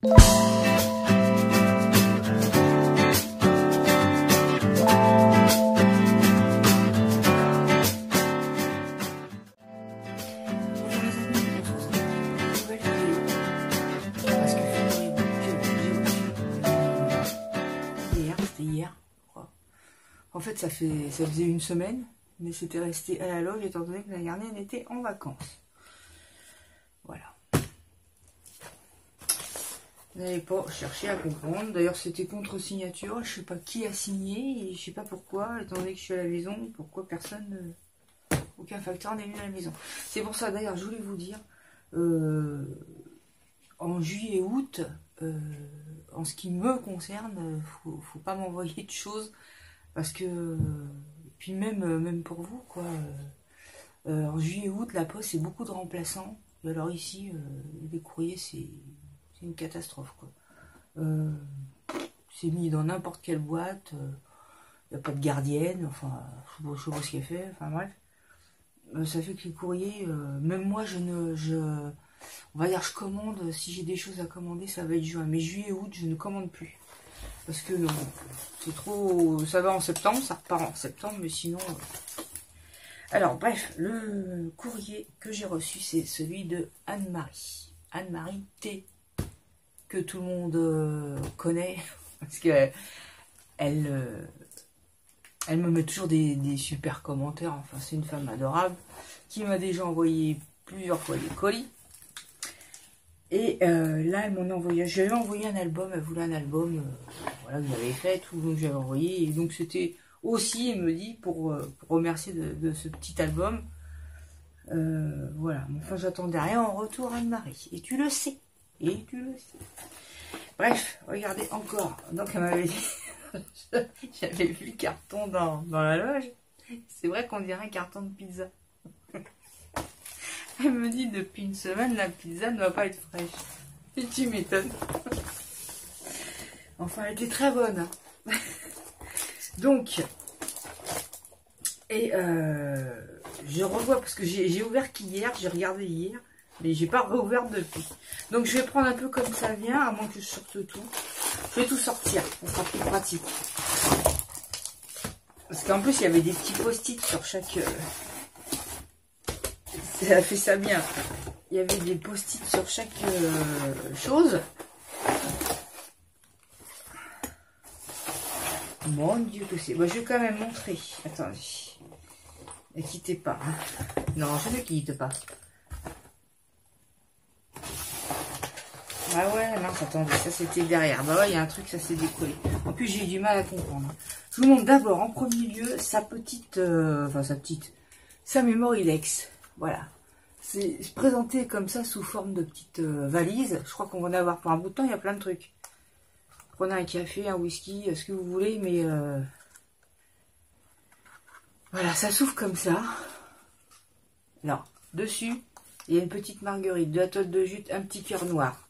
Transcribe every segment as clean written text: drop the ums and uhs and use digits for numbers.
En fait, ça faisait une semaine, mais c'était resté à la loge étant donné que la gardienne était en vacances. Voilà. Vous n'allez pas chercher à comprendre. D'ailleurs, c'était contre-signature. Je sais pas qui a signé et je sais pas pourquoi, étant donné que je suis à la maison, pourquoi personne, aucun facteur n'est venu à la maison. C'est pour ça, d'ailleurs, je voulais vous dire, en juillet-août, en ce qui me concerne, faut pas m'envoyer de choses. Parce que, puis même pour vous, quoi, en juillet-août, la poste, c'est beaucoup de remplaçants. Et alors ici, les courriers, c'est une catastrophe, quoi. C'est mis dans n'importe quelle boîte, il n'y a pas de gardienne, enfin, je sais pas ce qu'elle fait, enfin bref. Ça fait que les courriers, même moi, on va dire, je commande, si j'ai des choses à commander, ça va être juin. Mais juillet-août, je ne commande plus. Parce que c'est trop... Ça va en septembre, ça repart en septembre, mais sinon... Alors, bref, le courrier que j'ai reçu, c'est celui de Anne-Marie. Anne-Marie T, que tout le monde connaît, parce que elle me met toujours des super commentaires. Enfin, c'est une femme adorable, qui m'a déjà envoyé plusieurs fois des colis. Et là, elle m'en a envoyé. J'avais envoyé un album, elle voulait un album, voilà, que j'avais fait, tout, donc j'avais envoyé. Et donc c'était aussi, elle me dit, pour remercier de ce petit album. Voilà, enfin j'attendais rien en retour, Anne-Marie. Et tu le sais. Et tu le sais. Bref, regardez encore. Donc elle m'avait dit, j'avais vu le carton dans la loge. C'est vrai qu'on dirait un carton de pizza. Elle me dit depuis une semaine, la pizza ne va pas être fraîche. Et tu m'étonnes. Enfin, elle était très bonne. Hein. Donc, et je revois, parce que j'ai ouvert qu'hier, j'ai regardé hier, mais j'ai pas réouvert depuis. Donc, je vais prendre un peu comme ça vient, à moins que je sorte tout. Je vais tout sortir, ça sera plus pratique. Parce qu'en plus, il y avait des petits post-it sur chaque... Elle a fait ça bien. Il y avait des post-it sur chaque chose. Mon Dieu que c'est. Bon, je vais quand même montrer. Attendez. Ne quittez pas. Hein. Non, je ne quitte pas. Ah ouais, non, attendez, ça c'était derrière. Bah ouais, il y a un truc, ça s'est décollé. En plus, j'ai eu du mal à comprendre. Je vous montre d'abord, en premier lieu, sa petite... sa Memorylex. Voilà. C'est présenté comme ça sous forme de petite valise. Je crois qu'on va en avoir pour un bout de temps. Il y a plein de trucs. Prenez un café, un whisky, ce que vous voulez. Mais voilà, ça s'ouvre comme ça. Alors, dessus, il y a une petite marguerite, de la toile de jute, un petit cœur noir.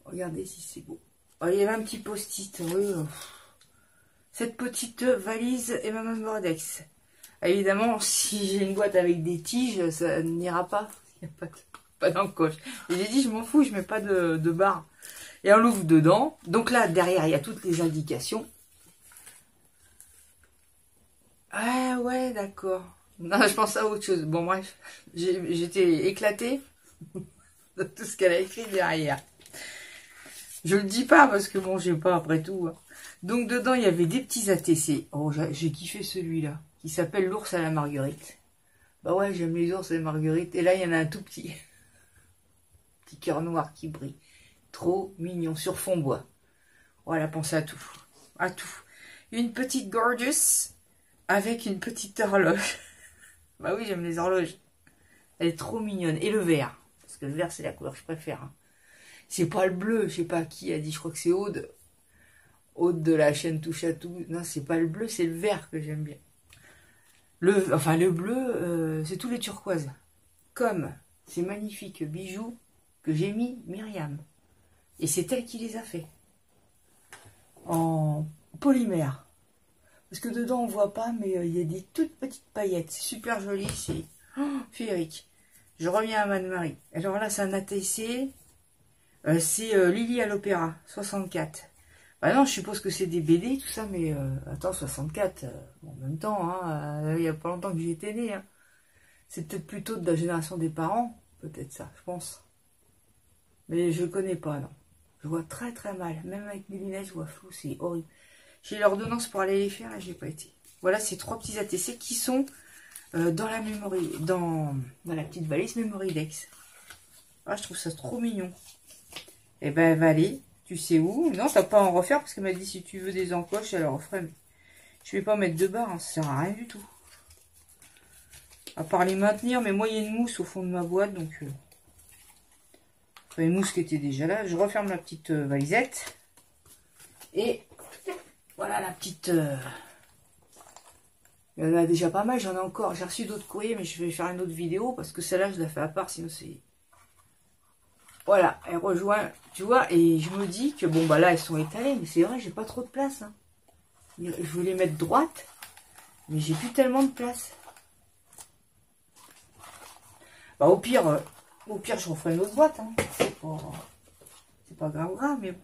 Regardez si c'est beau. Oh, il y avait un petit post-it. Oui, cette petite valise est ma Memorylex. Évidemment, si j'ai une boîte avec des tiges, ça n'ira pas. Il n'y a pas d'encoche. Et j'ai dit, je m'en fous, je mets pas de barre. Et on l'ouvre dedans. Donc là, derrière, il y a toutes les indications. Ah ouais, d'accord. Non, je pense à autre chose. Bon, bref, j'étais éclatée de tout ce qu'elle a écrit derrière. Je le dis pas parce que bon, j'ai pas après tout. Hein. Donc dedans, il y avait des petits ATC. Oh, j'ai kiffé celui-là. Qui s'appelle l'ours à la marguerite. Bah ouais, j'aime les ours à la marguerite. Et là, il y en a un tout petit. Petit cœur noir qui brille. Trop mignon, sur fond bois. Voilà, pensez à tout. À tout. Une petite gorgeous avec une petite horloge. Bah oui, j'aime les horloges. Elle est trop mignonne. Et le vert. Parce que le vert, c'est la couleur que je préfère. Hein. C'est pas le bleu. Je sais pas qui a dit. Je crois que c'est Aude. Aude de la chaîne Touche à Tout. Non, c'est pas le bleu, c'est le vert que j'aime bien. Le bleu, c'est tous les turquoises. Comme ces magnifiques bijoux que j'ai mis Myriam. Et c'est elle qui les a fait. En polymère. Parce que dedans, on voit pas, mais il y a des toutes petites paillettes. C'est super joli, c'est féerique. Je reviens à Anne-Marie. Alors là, c'est un ATC. C'est Lily à l'Opéra, 64. Bah non, je suppose que c'est des BD, tout ça, mais attends, 64, bon, en même temps, hein, il y a pas longtemps que j'étais née. Hein. C'est peut-être plutôt de la génération des parents, peut-être ça, je pense. Mais je connais pas, non. Je vois très très mal. Même avec mes lunettes, je vois flou, c'est horrible. J'ai l'ordonnance pour aller les faire, et j'ai pas été. Voilà ces 3 petits ATC qui sont dans la mémoire, dans la petite valise Mémoridex. Ah, je trouve ça trop mignon. Et ben, elle va aller. Tu sais où? Non, t'as pas à en refaire parce qu'elle m'a dit si tu veux des encoches, elle en referait. Mais je vais pas mettre de barre, hein, ça sert à rien du tout. À part les maintenir, mais moi il y a une mousse au fond de ma boîte, donc enfin, une mousse qui était déjà là. Je referme la petite valisette. Et voilà la petite. Il y en a déjà pas mal, j'en ai encore. J'ai reçu d'autres courriers, mais je vais faire une autre vidéo parce que celle-là je la fais à part, sinon c'est. Voilà, elle rejoint, tu vois, et je me dis que, bon, bah là, elles sont étalées, mais c'est vrai, j'ai pas trop de place. Hein. Je voulais mettre droite, mais j'ai plus tellement de place. Bah, au pire, je referai une autre boîte. Hein. C'est pas grave, mais bon.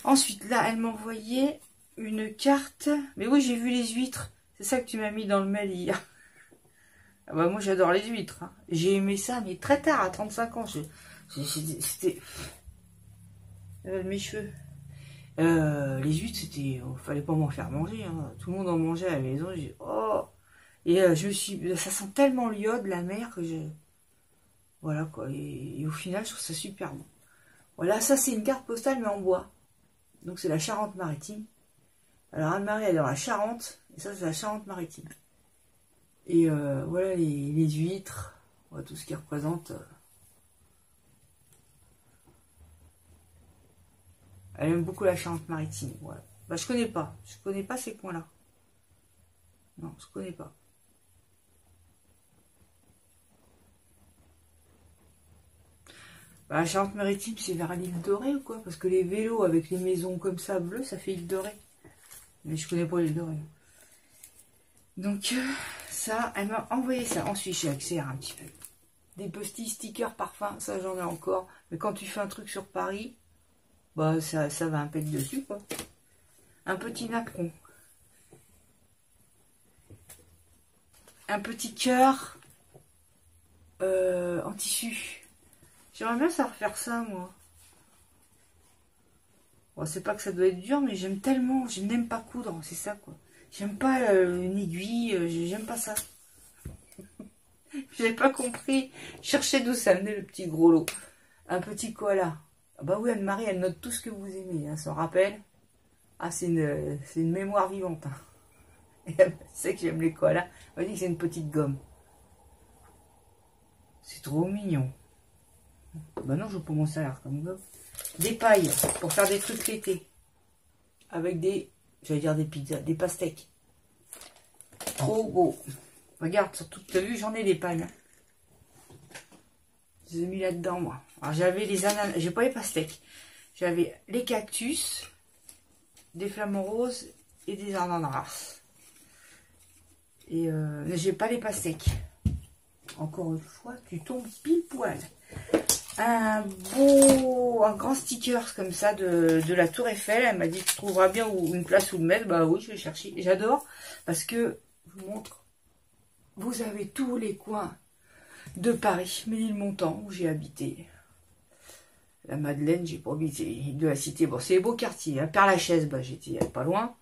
Ensuite, là, elle m'a envoyé une carte. Mais oui, j'ai vu les huîtres. C'est ça que tu m'as mis dans le mail hier. Ah bah, moi, j'adore les huîtres. Hein. J'ai aimé ça, mais très tard, à 35 ans. C'était... mes cheveux. Les huîtres, c'était... fallait pas m'en faire manger. Hein. Tout le monde en mangeait à la maison. J'ai oh. Et je me suis... Ça sent tellement l'iode, la mer, que je... Voilà, quoi. Et au final, je trouve ça super bon. Voilà, ça, c'est une carte postale, mais en bois. Donc, c'est la Charente-Maritime. Alors, Anne-Marie, elle est dans la Charente. Et ça, c'est la Charente-Maritime. Et voilà, les huîtres. Voilà, tout ce qui représente... Elle aime beaucoup la Charente-Maritime. Voilà. Bah, je connais pas. Je connais pas ces coins-là. Non, je connais pas. Bah, la Charente-Maritime, c'est vers l'île Dorée ou quoi? Parce que les vélos avec les maisons comme ça bleues, ça fait île Dorée. Mais je connais pas l'île Dorée. Donc, ça, elle m'a envoyé ça. Ensuite, j'ai accès à un petit peu. Des petits stickers parfums, ça j'en ai encore. Mais quand tu fais un truc sur Paris, bah ça va un peu dessus, quoi. Un petit napperon. Un petit cœur en tissu. J'aimerais bien savoir faire ça, moi. Bon, c'est pas que ça doit être dur, mais j'aime tellement, je n'aime pas coudre, c'est ça, quoi. J'aime pas une aiguille, j'aime pas ça. J'avais pas compris. Je cherchais d'où ça venait le petit gros lot. Un petit koala. Ah bah oui, Anne-Marie, elle note tout ce que vous aimez, hein, s'en rappelle. Ah, c'est une mémoire vivante. Hein. Et elle sait que j'aime les koalas. Elle m'a dit que c'est une petite gomme. C'est trop mignon. Bah non, je veux pas mon salaire comme gomme. Des pailles pour faire des trucs l'été. Avec des, j'allais dire des pizzas, des pastèques. Trop beau. Regarde, sur toute la vue, j'en ai des pailles. Je les ai mis là-dedans, moi. Alors, j'avais les ananas, j'ai pas les pastèques. J'avais les cactus, des flamants roses et des ananas. Et j'ai pas les pastèques. Encore une fois, tu tombes pile poil. Un grand sticker comme ça de la Tour Eiffel. Elle m'a dit tu trouveras bien une place où le mettre. Bah oui, je vais chercher. J'adore parce que je vous montre. Vous avez tous les coins de Paris, Ménilmontant où j'ai habité. La Madeleine, j'ai pas habité. De la Cité, bon, c'est les beaux quartiers. À Père-Lachaise, bah, j'étais pas loin.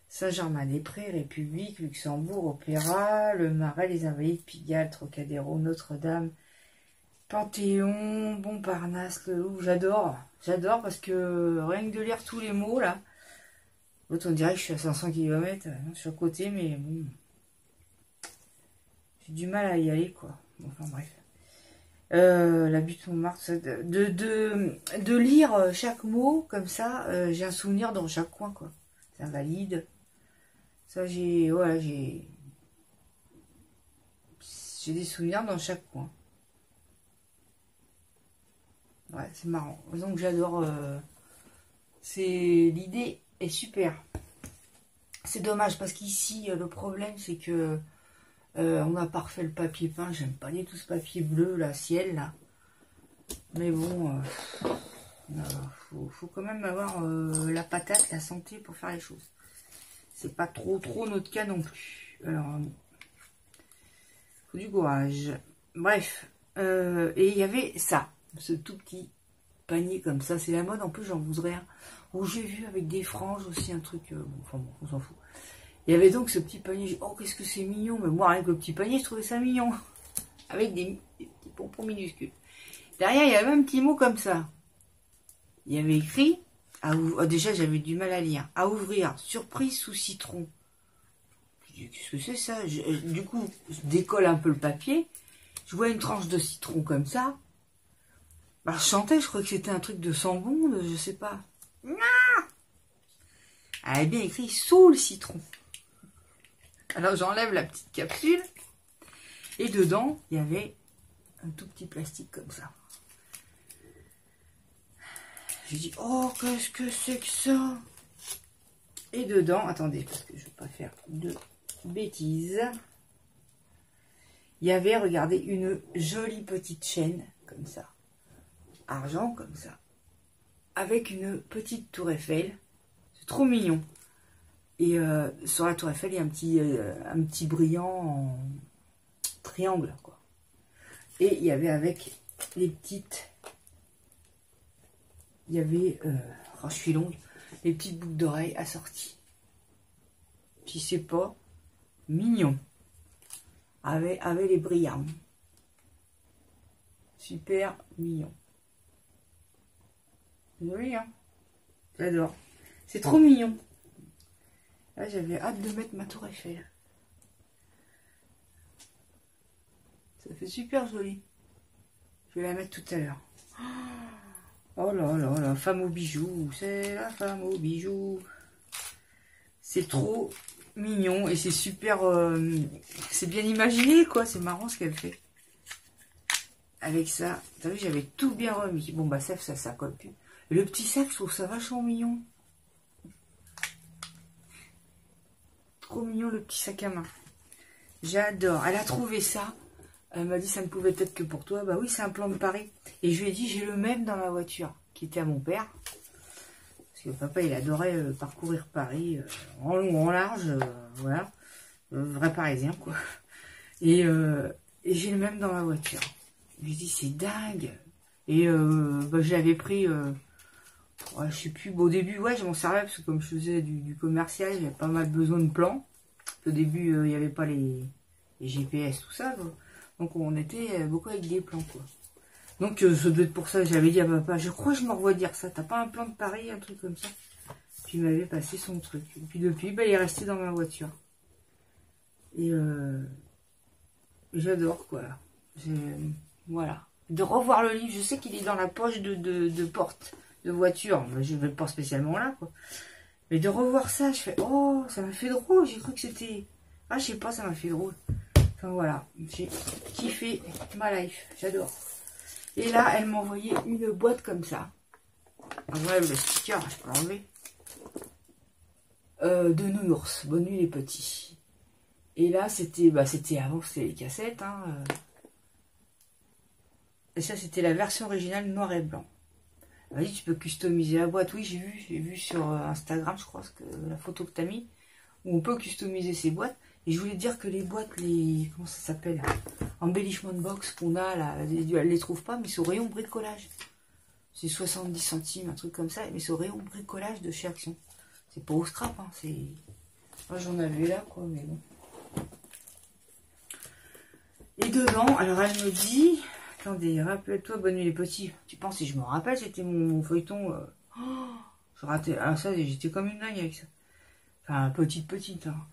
Saint-Germain-des-Prés, République, Luxembourg, Opéra, Le Marais, les Invalides, Pigalle, Trocadéro, Notre-Dame, Panthéon, Montparnasse, le Louvre. J'adore parce que rien que de lire tous les mots là. L'autre on dirait que je suis à 500 km sur le côté, mais bon. J'ai du mal à y aller quoi. Enfin bref. La butte Montmartre, de lire chaque mot comme ça, j'ai un souvenir dans chaque coin quoi. C'est invalide. Ça j'ai des souvenirs dans chaque coin. Ouais, c'est marrant. Donc j'adore. L'idée est super. C'est dommage parce qu'ici le problème c'est que on n'a pas refait le papier peint. J'aime pas du tout ce papier bleu là, ciel là. Mais bon, Faut quand même avoir la patate, la santé pour faire les choses. C'est pas trop notre cas non plus. Alors, faut du courage. Bref, et il y avait ça, ce tout petit panier comme ça. C'est la mode, en plus j'en voudrais un. Où j'ai vu avec des franges aussi un truc, enfin bon, on s'en fout. Il y avait donc ce petit panier, oh qu'est-ce que c'est mignon, mais moi rien que le petit panier, je trouvais ça mignon. Avec des petits pompons minuscules. Derrière, il y avait un petit mot comme ça. Il y avait écrit, déjà j'avais du mal à lire, à ouvrir, surprise sous citron. Qu'est-ce que c'est ça? Du coup, je décolle un peu le papier, je vois une tranche de citron comme ça. Bah, je sentais, je crois que c'était un truc de sambon, je sais pas. Elle avait bien écrit sous le citron. Alors j'enlève la petite capsule, et dedans, il y avait un tout petit plastique comme ça. J'ai dit, oh, qu'est-ce que c'est que ça? Et dedans, attendez, parce que je ne veux pas faire de bêtises. Il y avait, regardez, une jolie petite chaîne, comme ça. Argent, comme ça. Avec une petite tour Eiffel. C'est trop mignon. Et sur la tour Eiffel, il y a un petit brillant en triangle, quoi. Et il y avait avec les petites... Il y avait, oh, je suis longue, les petites boucles d'oreilles assorties. Si c'est pas mignon. Avec les brillants. Super mignon. Oui, hein. J'adore. C'est trop mignon. Là, j'avais hâte de mettre ma tour Eiffel. Ça fait super joli. Je vais la mettre tout à l'heure. Oh là là, la femme aux bijoux, c'est la femme aux bijoux. C'est trop mignon et c'est super, c'est bien imaginé quoi, c'est marrant ce qu'elle fait. Avec ça, t'as vu, j'avais tout bien remis. Bon bah ça colle plus. Et le petit sac, je trouve ça vachement mignon. Trop mignon le petit sac à main. J'adore. Elle a trouvé ça. Elle m'a dit ça ne pouvait être que pour toi. Bah oui, c'est un plan de Paris. Et je lui ai dit, j'ai le même dans ma voiture, qui était à mon père. Parce que papa, il adorait parcourir Paris en long, en large. Voilà. Vrai Parisien, quoi. Et j'ai le même dans ma voiture. Je lui ai dit, c'est dingue. Et bah, je l'avais pris, ouais, je sais plus, au début, ouais, je m'en servais, parce que comme je faisais du commercial, j'avais pas mal besoin de plans. Au début, il n'y avait pas les GPS, tout ça, quoi. Donc on était beaucoup avec des plans, quoi. Donc ça doit être pour ça que j'avais dit à papa, je crois que je me revois dire ça, t'as pas un plan de Paris, un truc comme ça? Puis il m'avait passé son truc. Et puis depuis, bah, il est resté dans ma voiture. Et j'adore, quoi. Voilà. De revoir le livre, je sais qu'il est dans la poche de porte de voiture. Je ne vais pas spécialement là, quoi. Mais de revoir ça, je fais, oh, ça m'a fait drôle, j'ai cru que c'était... Ah, je sais pas, ça m'a fait drôle. Enfin voilà, j'ai kiffé ma life, j'adore. Et là, elle m'a envoyé une boîte comme ça. J'enlève le sticker, je peux l'enlever. De nounours, bonne nuit les petits. Et là, c'était, bah, avant, c'était les cassettes. Hein, Et ça, c'était la version originale noir et blanc. Elle m'a dit, tu peux customiser la boîte. Oui, j'ai vu sur Instagram, je crois, la photo que tu as mis, où on peut customiser ces boîtes. Et je voulais dire que les boîtes, comment ça s'appelle, embellishment box qu'on a là, elle les trouve pas, mais c'est au rayon bricolage. C'est 70 centimes, un truc comme ça, mais c'est au rayon bricolage de chez Action. C'est pas au scrap, hein, c'est... Moi j'en avais là, quoi, mais bon. Et dedans, alors elle me dit, attendez, rappelle-toi, bonne nuit les petits. Tu penses, si je me rappelle, c'était mon feuilleton. Je ratais, alors ça, j'étais comme une dingue avec ça. Enfin, petite, hein.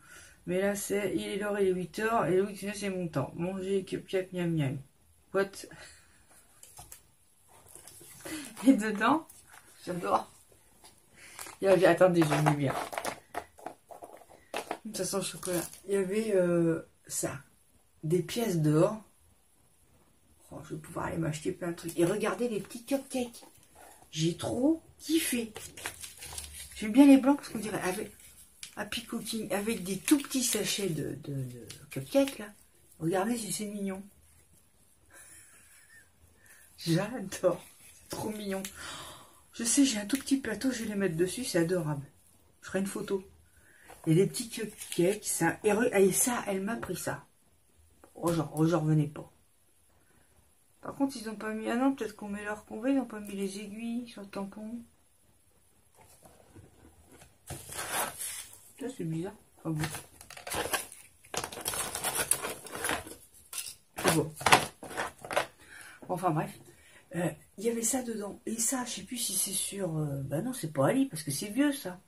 Mais là, c'est, il est l'heure, il est 8h, et oui, c'est mon temps. Manger, cupcake, miam miam. What? Et dedans, j'adore. Il y avait, attendez, je mets bien. Ça sent le chocolat. Il y avait ça. Des pièces d'or. Oh, je vais pouvoir aller m'acheter plein de trucs. Et regardez les petits cupcakes. J'ai trop kiffé. J'aime bien les blancs parce qu'on dirait avec Happy Cooking, avec des tout petits sachets de cupcakes là. Regardez si c'est mignon. J'adore. C'est trop mignon. Je sais, j'ai un tout petit plateau, je vais les mettre dessus, c'est adorable. Je ferai une photo. Et des petits cupcakes, ça. Et ça, elle m'a pris ça. Oh, j'en revenais pas. Par contre, ils n'ont pas mis... Ah non, peut-être qu'on met leur convoi, ils n'ont pas mis les aiguilles sur le tampon. Ça, c'est bizarre. Ah bon. C'est bon. Enfin, bref. Il y avait ça dedans. Et ça, je sais plus si c'est sur... bah non, c'est pas Ali, parce que c'est vieux, ça.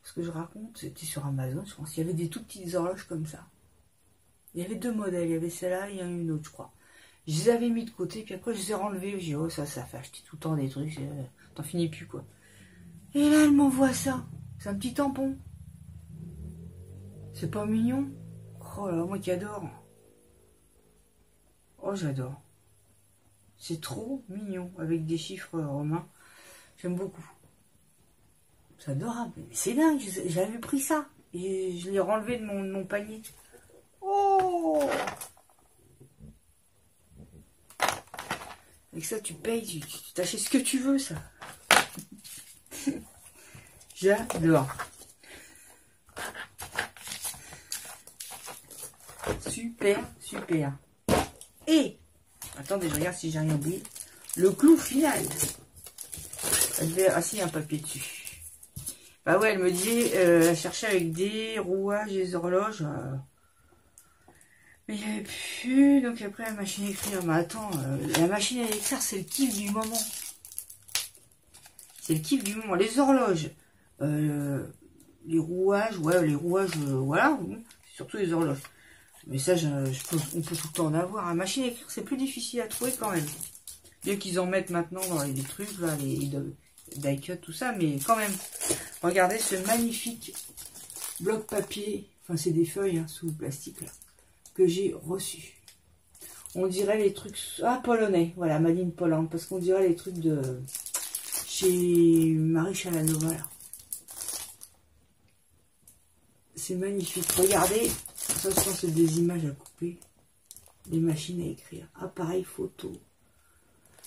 Ce que je raconte, c'était sur Amazon, je pense. Il y avait des tout petites horloges comme ça. Il y avait deux modèles. Il y avait celle-là et une autre, je crois. Je les avais mis de côté, puis après, je les ai renlevés. J'ai dit, oh, ça fait acheter tout le temps des trucs. T'en finis plus, quoi. Et là, elle m'envoie ça. C'est un petit tampon. C'est pas mignon? Oh là, moi qui adore. Oh, j'adore. C'est trop mignon, avec des chiffres romains. J'aime beaucoup. C'est adorable. C'est dingue, j'avais pris ça. Et je l'ai renlevé de mon panier. Oh! Avec ça, tu payes, tu t'achètes ce que tu veux, ça. J'adore. Super, super. Et, attendez, je regarde si j'ai rien oublié. Le clou final. Ah si, il y a un papier dessus. Bah ouais, elle me disait, elle cherchait avec des rouages, des horloges. Mais il n'y avait plus. Donc après, la machine à écrire. Mais attends, la machine à écrire, c'est le kiff du moment. C'est le kiff du moment. Les horloges, les rouages, ouais, les rouages, voilà. Surtout les horloges. Mais ça, on peut tout le temps en avoir. La machine à écrire, c'est plus difficile à trouver quand même. Bien qu'ils en mettent maintenant dans les trucs, là, les die cut, tout ça, mais quand même. Regardez ce magnifique bloc papier. Enfin, c'est des feuilles hein, sous plastique, là, que j'ai reçu. On dirait les trucs... Ah, polonais. Voilà, Madine Pologne. Parce qu'on dirait les trucs de... chez Marie Chalanova, là. C'est magnifique. Regardez. Ça, c'est des images à couper. Des machines à écrire. Appareil photo.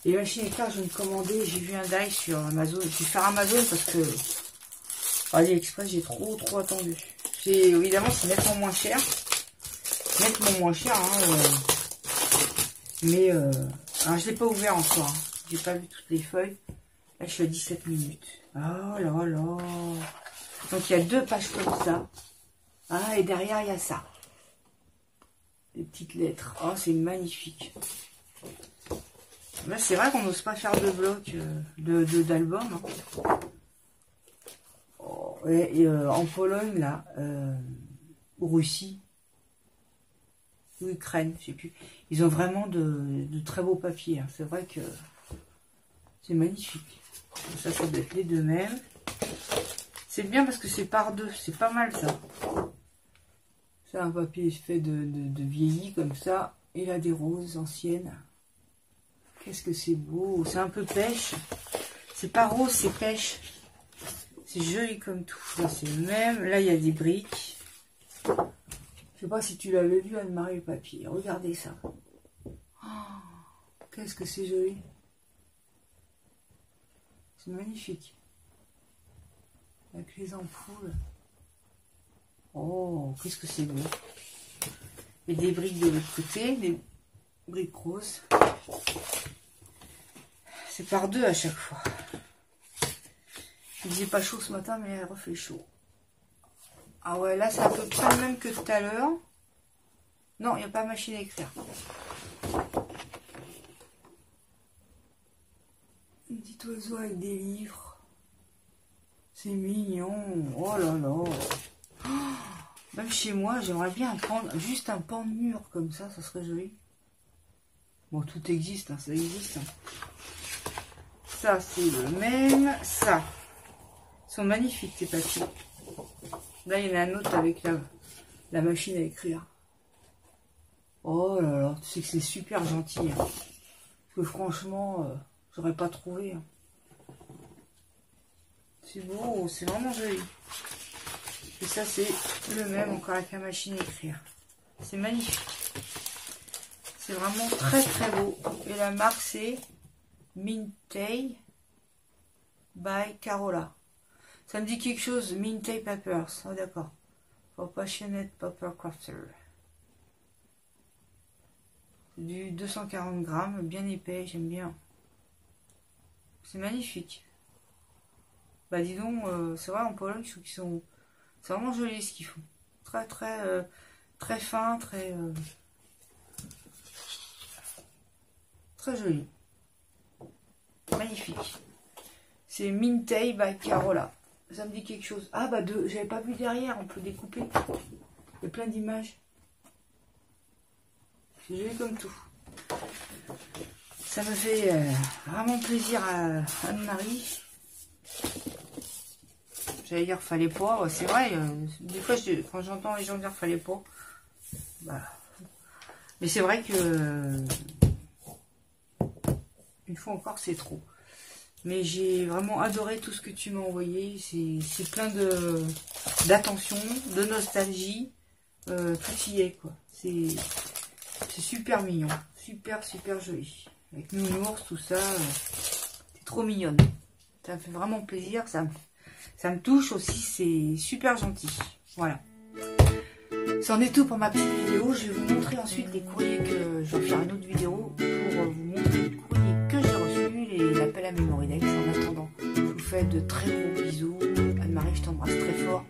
Les machines à écrire, je vais me commander. J'ai vu un die sur Amazon. Je vais faire Amazon parce que AliExpress, j'ai trop attendu. Évidemment, c'est nettement moins cher. Nettement moins cher. Mais alors, je l'ai pas ouvert encore. Hein. J'ai pas vu toutes les feuilles. Là, je suis à 17 minutes. Oh là là. Donc, il y a deux pages comme ça. Ah, et derrière, il y a ça. Des petites lettres. Oh, c'est magnifique. Là, c'est vrai qu'on n'ose pas faire de blocs d'albums. Hein. Oh, et en Pologne, là, ou Russie, ou Ukraine, je sais plus. Ils ont vraiment de très beaux papiers. Hein. C'est vrai que c'est magnifique. Ça doit être les deux mêmes. C'est bien parce que c'est par deux. C'est pas mal, ça. C'est un papier fait de vieilli comme ça. Et là, des roses anciennes. Qu'est-ce que c'est beau. C'est un peu pêche. C'est pas rose, c'est pêche. C'est joli comme tout. Là, c'est le même. Là, il y a des briques. Je sais pas si tu l'avais vu, Anne-Marie, le papier. Regardez ça. Oh, qu'est-ce que c'est joli. C'est magnifique. Avec les ampoules. Oh, qu'est-ce que c'est beau. Et des briques de l'autre côté, des briques roses. C'est par deux à chaque fois. Il faisait pas chaud ce matin, mais elle refait chaud. Ah ouais, là c'est à peu près le même que tout à l'heure. Non, il n'y a pas machine à écrire. Un petit oiseau avec des livres. C'est mignon. Oh là là. Oh, même chez moi, j'aimerais bien juste un pan de mur comme ça serait joli. Bon, tout existe, hein, ça existe. Hein. Ça, c'est le même. Ça. Ils sont magnifiques, ces papiers. Là, il y en a un autre avec la machine à écrire. Oh là là, tu sais que c'est super gentil. Hein. Parce que franchement, j'aurais pas trouvé. Hein. C'est beau, c'est vraiment joli. Et ça, c'est le même, encore avec la machine à écrire. C'est magnifique. C'est vraiment très très beau. Et la marque, c'est Mintei. by Carola. Ça me dit quelque chose, Mintay Papers. Ah d'accord. For Passionate Paper Crafter. Du 240 grammes, bien épais, j'aime bien. C'est magnifique. Bah dis donc, c'est vrai en Pologne, je trouve qu'ils sont... C'est vraiment joli ce qu'ils font. Très très fin, très joli. Magnifique. C'est Mintay by Carola. Ça me dit quelque chose. Ah bah j'avais pas vu derrière, on peut découper. Il y a plein d'images. C'est joli comme tout. Ça me fait vraiment plaisir à Anne-Marie. J'allais dire fallait pas, c'est vrai, des fois quand j'entends les gens dire fallait pas, bah, mais c'est vrai que une fois encore c'est trop. Mais j'ai vraiment adoré tout ce que tu m'as envoyé, c'est plein d'attention, de nostalgie, tout y est quoi. C'est super mignon, super joli. Avec nounours, tout ça, c'est trop mignonne. Ça me fait vraiment plaisir, ça me touche aussi, c'est super gentil. Voilà. C'en est tout pour ma petite vidéo. Je vais vous montrer ensuite les courriers que je vais faire une autre vidéo pour vous montrer les courriers que j'ai reçus, l'appel à Mémoridex. En attendant, je vous fais de très gros bisous. Anne-Marie, je t'embrasse très fort.